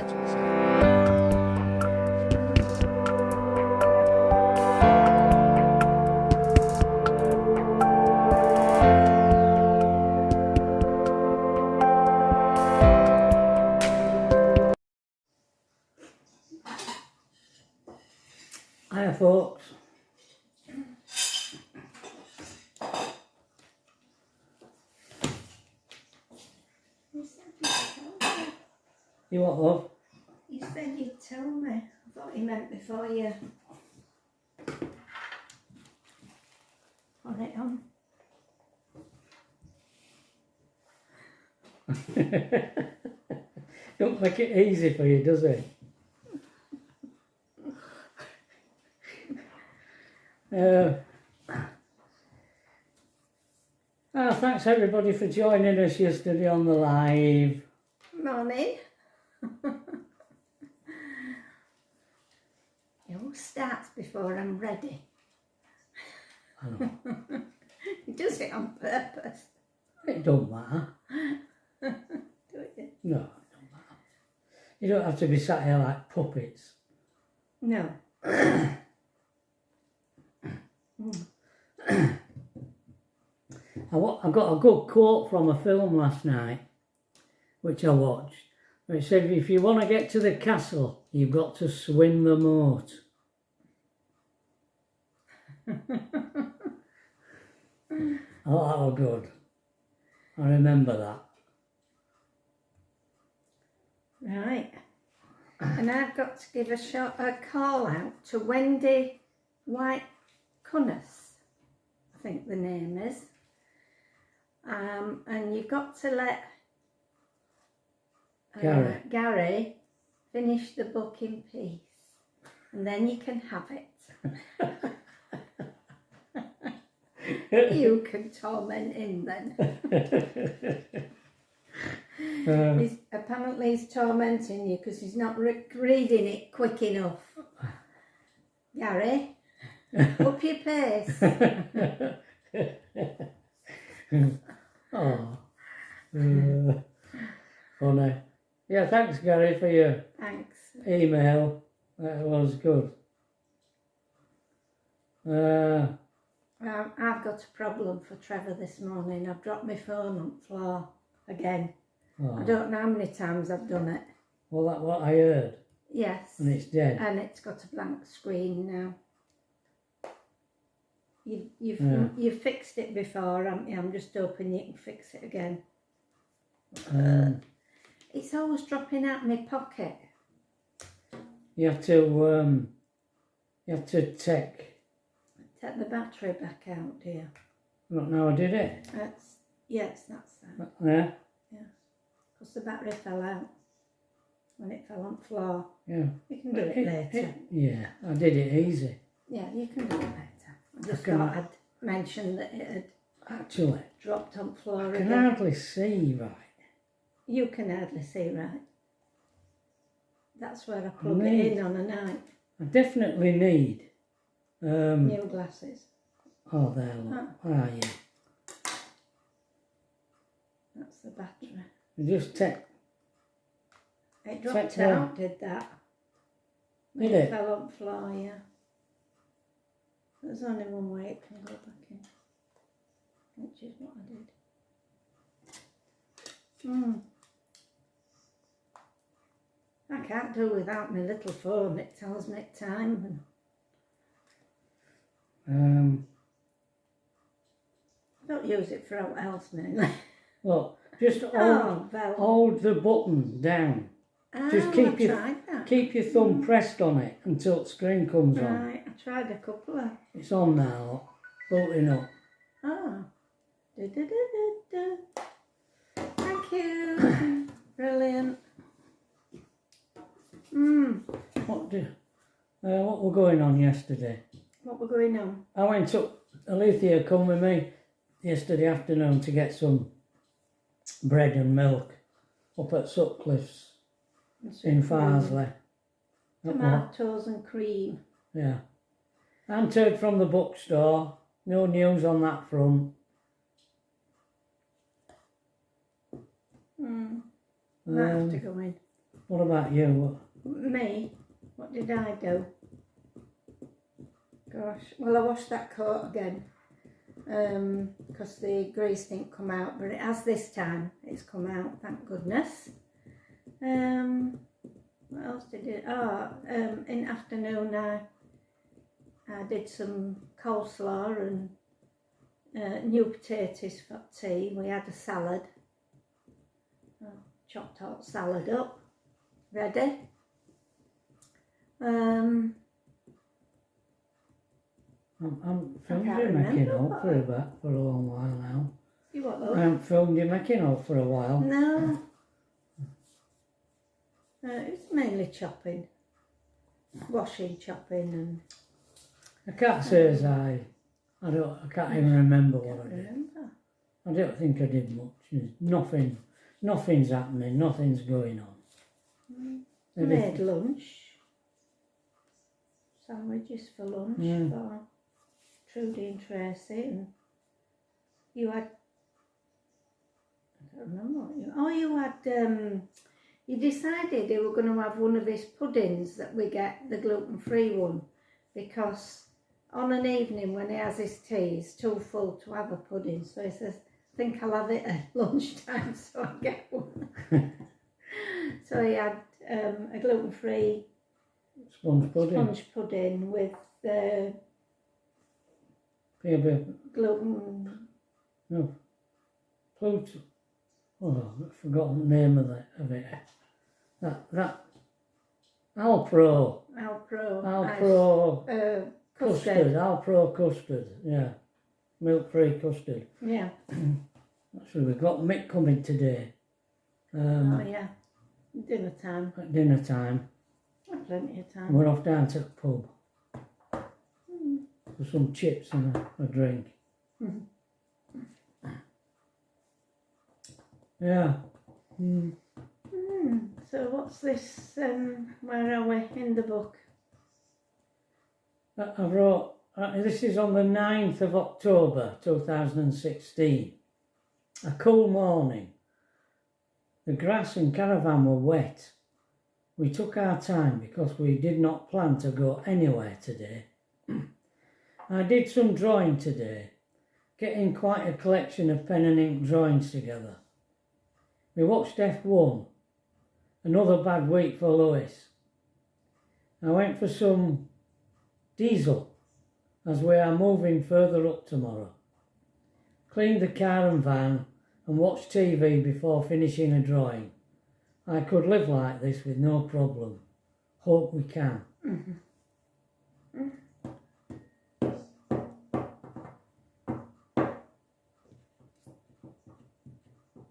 Hiya folks. You what, love? You said you'd tell me. I thought you meant before you put it on. Don't make it easy for you, does it? Thanks everybody for joining us yesterday on the live. Morning. It all starts before I'm ready. I know. He does it on purpose. It don't matter. Do it? No, it don't matter. You don't have to be sat here like puppets. No. I got a good quote from a film last night, which I watched. It said, if you want to get to the castle, you've got to swim the moat. I thought that was good. I remember that. Right. And I've got to give a call out to Wendy White Cunnis, I think the name is. And you've got to let Gary finish the book in peace, and then you can have it. You can torment him then. Apparently he's tormenting you because he's not reading it quick enough. Gary, up your pace. Oh, funny. Yeah, thanks Gary for your email. That was good. I've got a problem for Trevor this morning. I've dropped my phone on the floor again. Oh. I don't know how many times I've done it. Well, that's what I heard. Yes. And it's dead. And it's got a blank screen now. You've fixed it before, haven't you? I'm just hoping you can fix it again. It's always dropping out of my pocket. You have to take the battery back out, dear. Not now I did it. Yes, that's that. Yeah. Yeah. Because the battery fell out when it fell on the floor. Yeah. You can do it later. Yeah, I did it easy. Yeah, you can do it later. I just thought I'd mention that it had actually dropped on the floor I can hardly see right. You can hardly see right. That's where I plug it in on a night. I definitely need new glasses. Oh, there, look. Where are you? That's the battery. You just take. It dropped out, did that? Did it? It fell on the floor, yeah. There's only one way it can go back in, which is what I did. I can't do without my little phone. It tells me time. I don't use it for anything else mainly. Look, just hold the button down. Just keep your thumb pressed on it until the screen comes on. Right, I tried a couple of. It's on now, look. Booting up. Oh. Thank you. Brilliant. What were going on yesterday? What were going on? I went up. Alethea come with me yesterday afternoon to get some bread and milk up at Sutcliffe's in Farsley. Tomatoes and cream. Yeah. I'm heard from the bookstore. No news on that front. I have to go in. What about you? Me? What did I do? Gosh, well I washed that coat again because the grease didn't come out, but it has this time. It's come out, thank goodness. What else did it? Oh, in the afternoon I did some coleslaw and new potatoes for tea. We had a salad. Chopped hot salad up, ready. I'm filmed you making out for a long while now. You what, I love? haven't filmed you making out for a while. No. It's mainly chopping, washing, chopping, and I can't say as I can't even remember what I did. remember. I don't think I did much. Nothing's happening. Nothing's going on. I made lunch. Sandwiches for lunch for Trudy and Tracy, and you had. I don't remember what you. Oh, you had. You decided you were going to have one of his puddings that we get, the gluten-free one, because on an evening when he has his tea, he's too full to have a pudding. So he says, I think I'll have it at lunchtime, so I get one. So he had a gluten-free Sponge pudding with gluten. No. Pluto. Oh, I've forgotten the name of it. That Alpro custard. Alpro custard. Yeah. Milk-free custard. Yeah. Actually, we've got Mick coming today. Oh yeah. Dinner time. At dinner time. Plenty of time. We're off down to the pub for some chips and a drink. Yeah. So what's this? Where are we in the book? I wrote. This is on the 9th of October 2016. A cool morning. The grass and caravan were wet. We took our time because we did not plan to go anywhere today. I did some drawing today, getting quite a collection of pen and ink drawings together. We watched F1, another bad week for Lewis. I went for some diesel as we are moving further up tomorrow. Cleaned the car and van and watched TV before finishing a drawing. I could live like this with no problem. Hope we can.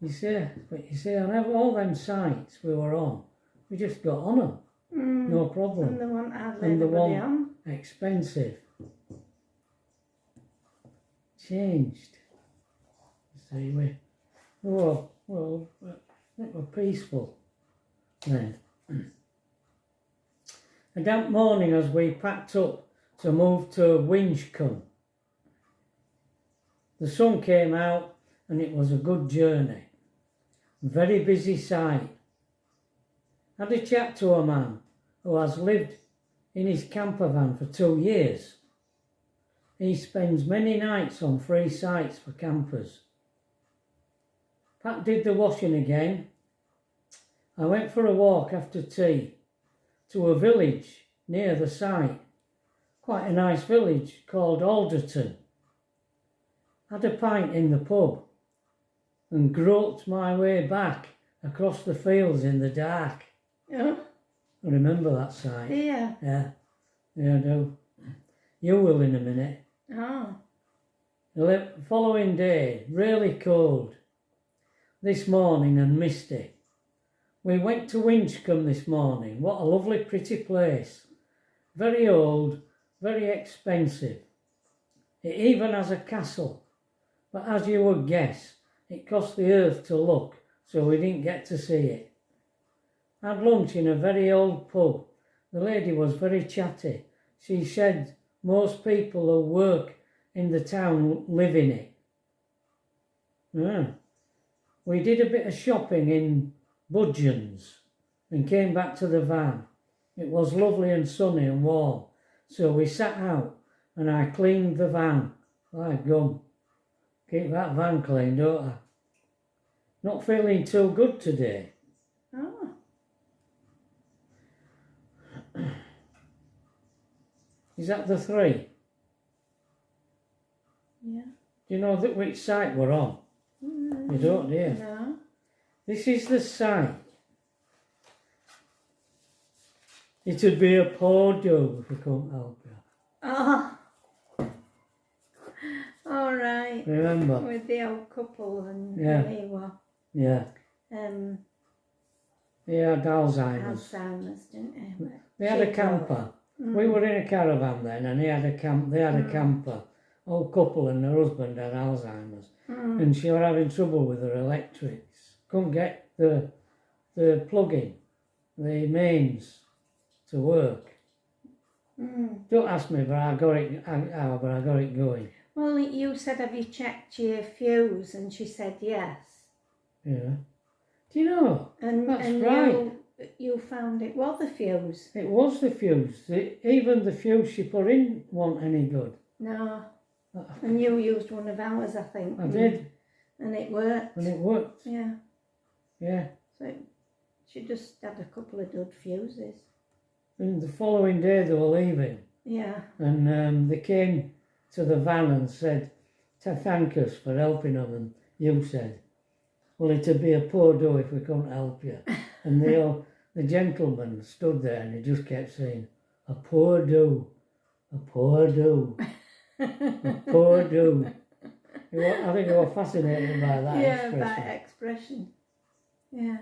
You see, on all them sites we were on, we just got on them. No problem. And the one hardly everybody on. Expensive. Changed. See, we were peaceful then. A damp morning as we packed up to move to Winchcombe. The sun came out and it was a good journey. Very busy site. Had a chat to a man who has lived in his camper van for 2 years. He spends many nights on free sites for campers. Pat did the washing again. I went for a walk after tea to a village near the site. Quite a nice village called Alderton. Had a pint in the pub and groped my way back across the fields in the dark. Yeah. I remember that site. Yeah. Yeah, I do. You will in a minute. Oh. The following day, really cold. This morning and misty. We went to Winchcombe this morning. What a lovely, pretty place. Very old, very expensive. It even has a castle. But as you would guess, it cost the earth to look, so we didn't get to see it. Had lunch in a very old pub. The lady was very chatty. She said most people who work in the town live in it. Yeah. We did a bit of shopping in Budgeons. and came back to the van. It was lovely and sunny and warm, so we sat out and I cleaned the van. Like gum. Keep that van clean, don't I? Not feeling too good today. Oh. Is that the 3? Yeah. Do you know which site we're on? You don't, do you? No. This is the site. It would be a poor do if we couldn't help you. Oh. All right. Remember? With the old couple and Yeah. they were. Yeah. They had Alzheimer's. Alzheimer's, didn't they? They had a camper. We were in a caravan then, and they had a camper. Old couple and her husband had Alzheimer's, and she was having trouble with her electrics. Couldn't get the plug-in, the mains, to work. Don't ask me, but I got it. But I got it going. Well, you said, have you checked your fuse? And she said yes. Yeah. Do you know? And right. You found it was the fuse. It was the fuse. Even the fuse she put in wasn't any good. No. And you used one of ours, I think. I did. And it worked. And it worked. Yeah. Yeah. So she just had a couple of dud fuses. And the following day they were leaving. Yeah. And they came to the van and said to thank us for helping them. And you said, well, it'd be a poor do if we couldn't help you. And the gentleman stood there and he just kept saying, a poor do, a poor do, a poor do. I think you were fascinated by that expression. Yeah, that expression. Yeah,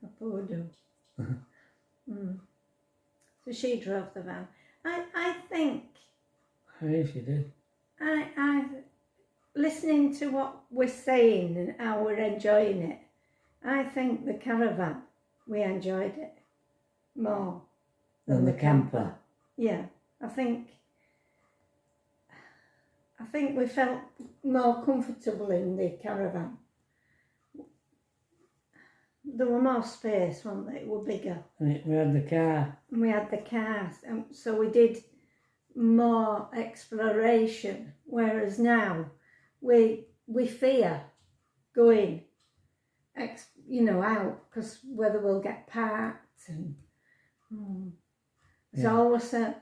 a poor do. So she drove the van. I think... Yes, she did. I listening to what we're saying and how we're enjoying it, I think the caravan, we enjoyed it more than the camper. Yeah, I think we felt more comfortable in the caravan. There were more space, weren't they? It were bigger. And we had the car. And we had the cars, and so we did more exploration, whereas now we fear going out because whether we'll get parked and there's always a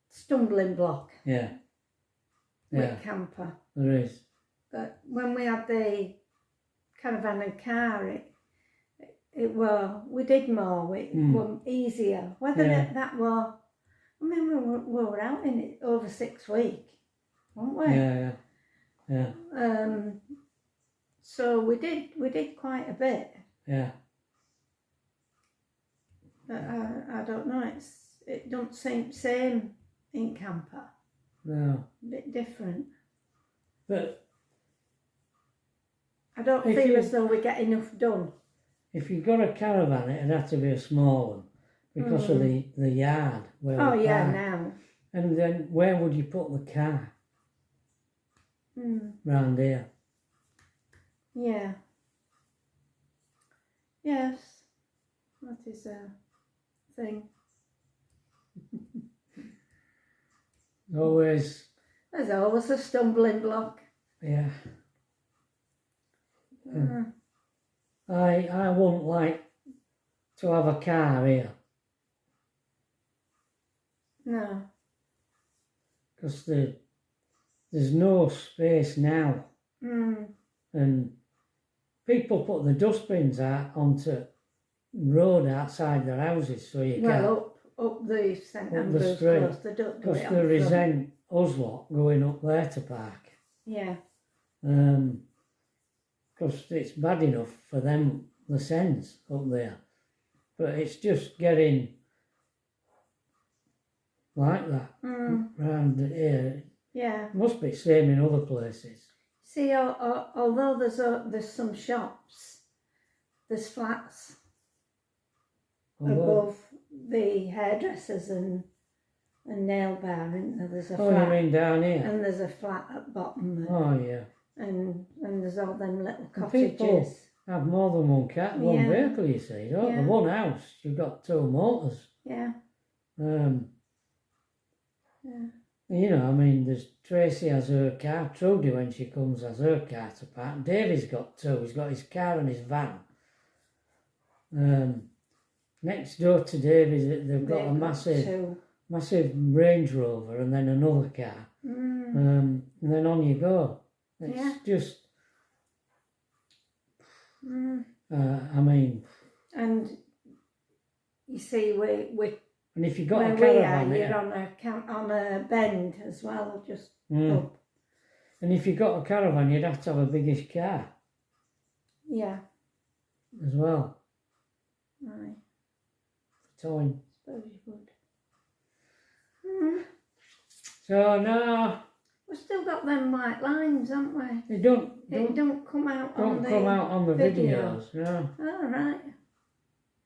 stumbling block with camper. There is. But when we had the caravan and car, we did more, it was easier. Whether that was, I mean, we were out in it over 6 weeks, weren't we? Yeah. So we did quite a bit. Yeah. But I don't know, it don't seem same in camper. No. A bit different. But I don't feel as though we get enough done. If you got a caravan, it'd have to be a small one because of the yard. Where now. And then where would you put the car? Round here. Yeah. Yes. That is a thing. Always. There's always a stumbling block. Yeah. I wouldn't like to have a car here. No. Because there's no space now. And people put the dustbins out onto the road outside their houses, so you can't. Up the St Andrews street, Close, they don't do because it they on resent us lot going up there to park. Yeah. Because it's bad enough for them, the sends up there. But it's just getting like that round here. Yeah. Must be the same in other places. See, although there's some shops, there's flats above the hairdressers and nail bar, isn't there? There's a flat. Oh, you mean down here? And there's a flat at bottom. Oh, yeah. And there's all them little cottages. have more than one car, one vehicle, you see, don't you? One house, you've got 2 motors. Yeah. You know, I mean, there's Tracy has her car, Trudy when she comes has her car to park. Davy's got 2, he's got his car and his van. Next door to Davy's, they've got a massive Range Rover and then another car. And then on you go. It's just, I mean. And you see, and if you got a caravan, you're on a bend as well, just up. And if you got a caravan, you'd have to have a biggish car. Yeah. As well. Right. For towing. Suppose you would. So now we've still got them white lines, haven't we? It don't come out on the videos. No. Oh, right.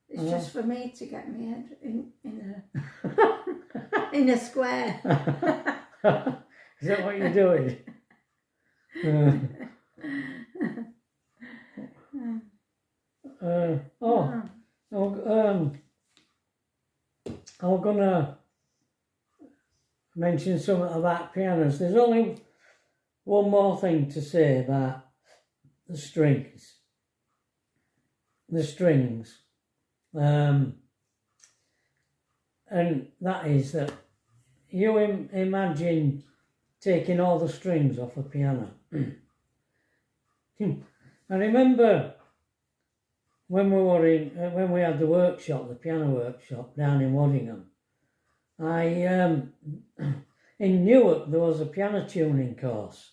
It's just for me to get my head in a in a square. Is that what you're doing? I'm gonna mention something about pianos. There's only one more thing to say about the strings. The strings. And that is that you imagine taking all the strings off a piano. I remember when we had the workshop, the piano workshop down in Waddingham. In Newark there was a piano tuning course,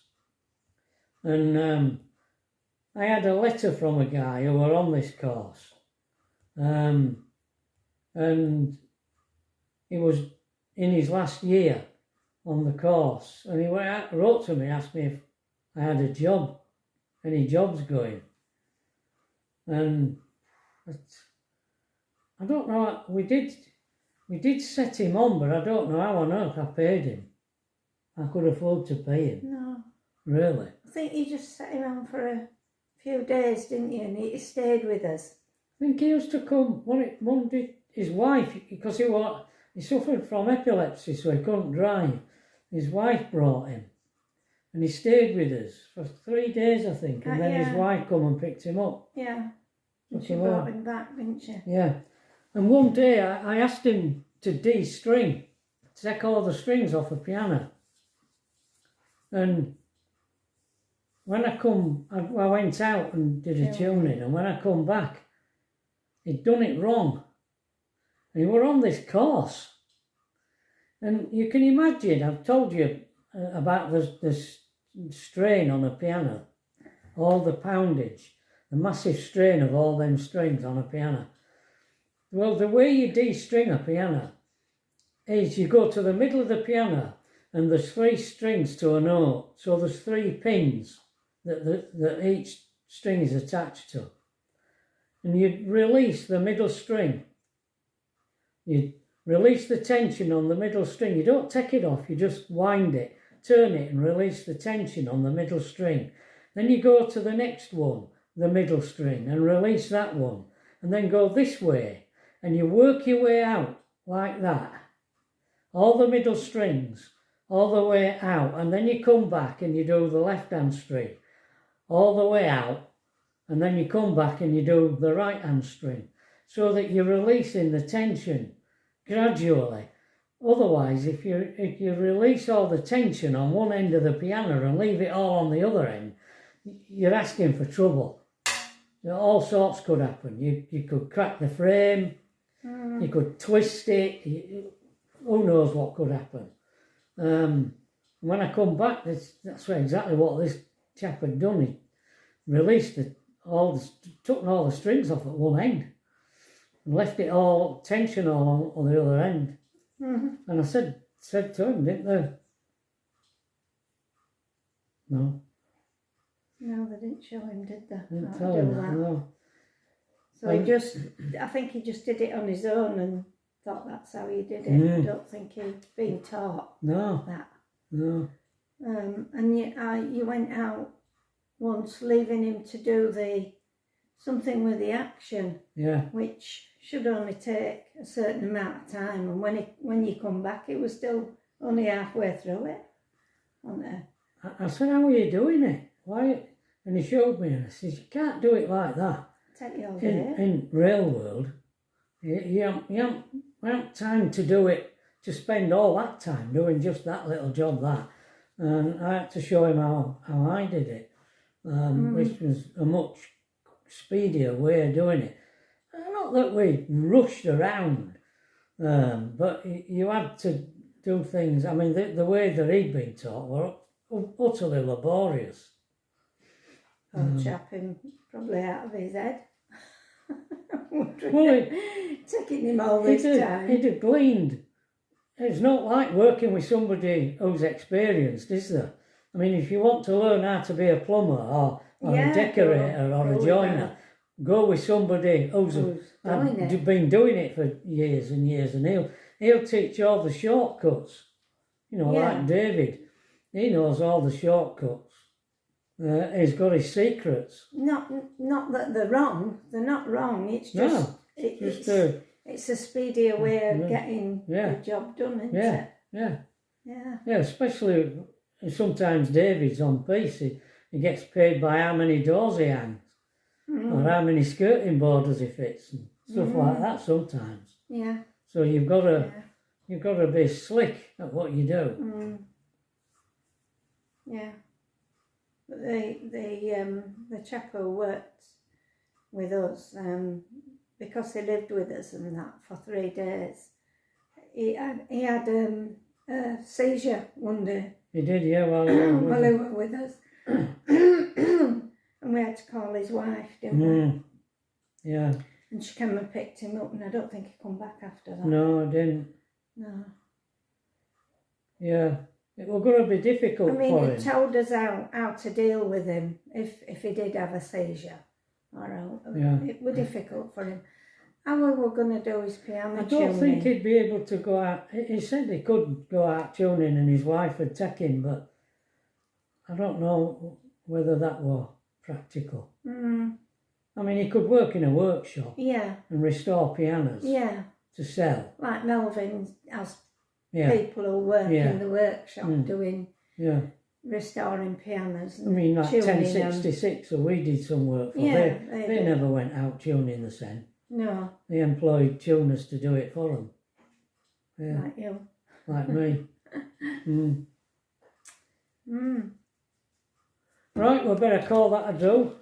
and I had a letter from a guy who were on this course. And he was in his last year on the course, and he wrote to me, asked me if I had a job, any jobs going. And I don't know, we did set him on, but I don't know how on earth I paid him. I could afford to pay him. No. Really? I think you just set him on for a few days, didn't you? And he stayed with us. I think he used to come, one day, his wife, because he suffered from epilepsy, so he couldn't drive. His wife brought him, and he stayed with us for 3 days, I think, and then his wife come and picked him up. Yeah, and she brought him back, didn't she? Yeah, and one day I asked him to de-string, take all the strings off a piano, and when I went out and did a tuning, and when I come back, he'd done it wrong. And he were on this course. And you can imagine, I've told you about the strain on a piano, all the poundage, the massive strain of all them strings on a piano. Well, the way you de-string a piano is you go to the middle of the piano and there's 3 strings to a note. So there's 3 pins that each string is attached to. And you release the middle string. You release the tension on the middle string. You don't take it off, you just wind it, turn it and release the tension on the middle string. Then you go to the next one, the middle string, and release that one. And then go this way. And you work your way out like that. All the middle strings, all the way out. And then you come back and you do the left-hand string, all the way out. And then you come back and you do the right hand string, so that you're releasing the tension gradually. Otherwise, if you release all the tension on one end of the piano and leave it all on the other end, you're asking for trouble. All sorts could happen. You could crack the frame, you could twist it, who knows what could happen. When I come back, that's exactly what this chap had done. He released took all the strings off at one end and left it all, tension all on the other end. And I said to him, didn't they? No. No, they didn't show him, did they? Didn't tell him that. No. So I think he just did it on his own and thought that's how he did it. I don't think he'd been taught that. No. And you went out once, leaving him to do the something with the action, Yeah. which should only take a certain amount of time. And when you come back, it was still only halfway through it. I said, how are you doing it? Why? And he showed me, and I said, you can't do it like that. Take you all day. In real world, you haven't time to do it, to spend all that time doing just that little job, that. And I had to show him how I did it, which was a much speedier way of doing it. Not that we rushed around, but you had to do things. I mean, the way that he'd been taught were utterly laborious. Old chap him probably out of his head. Well, taking him all this time. He'd have gleaned. It's not like working with somebody who's experienced, is there? I mean, if you want to learn how to be a plumber or a decorator or a joiner, go with somebody who's been doing it for years and years, and he'll teach you all the shortcuts. You know, like David, he knows all the shortcuts. He's got his secrets. Not that they're wrong. They're not wrong. It's just it's a speedier way of getting the job done, isn't it? Yeah. Especially sometimes David's on piece. He gets paid by how many doors he hangs, or how many skirting borders he fits, and stuff like that. Sometimes. Yeah. So you've got to be slick at what you do. Yeah. But the chap who worked with us, because he lived with us and that for 3 days, he had a seizure one day. He did, yeah, while he was with us. And we had to call his wife, didn't we? Yeah. And she came and picked him up, and I don't think he come back after that. No, I didn't. No. Yeah. It was going to be difficult for him. I mean, it told us how to deal with him if he did have a seizure. It was difficult for him. How we were going to do his piano tuning. I don't think he'd be able to go out. He said he could go out tuning and his wife would take him, but I don't know whether that was practical. I mean, he could work in a workshop and restore pianos to sell. Like Melvin has people who work in the workshop doing restoring pianos. I mean, like 1066, so we did some work for them. They never went out tuning the Sen. No. They employed tuners to do it for them. Yeah. Like you. Like me. Right, we better call that a do.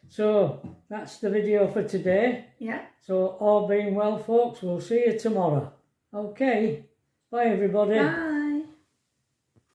So, that's the video for today. Yeah. So, all being well, folks, we'll see you tomorrow. Okay. Bye, everybody. Bye.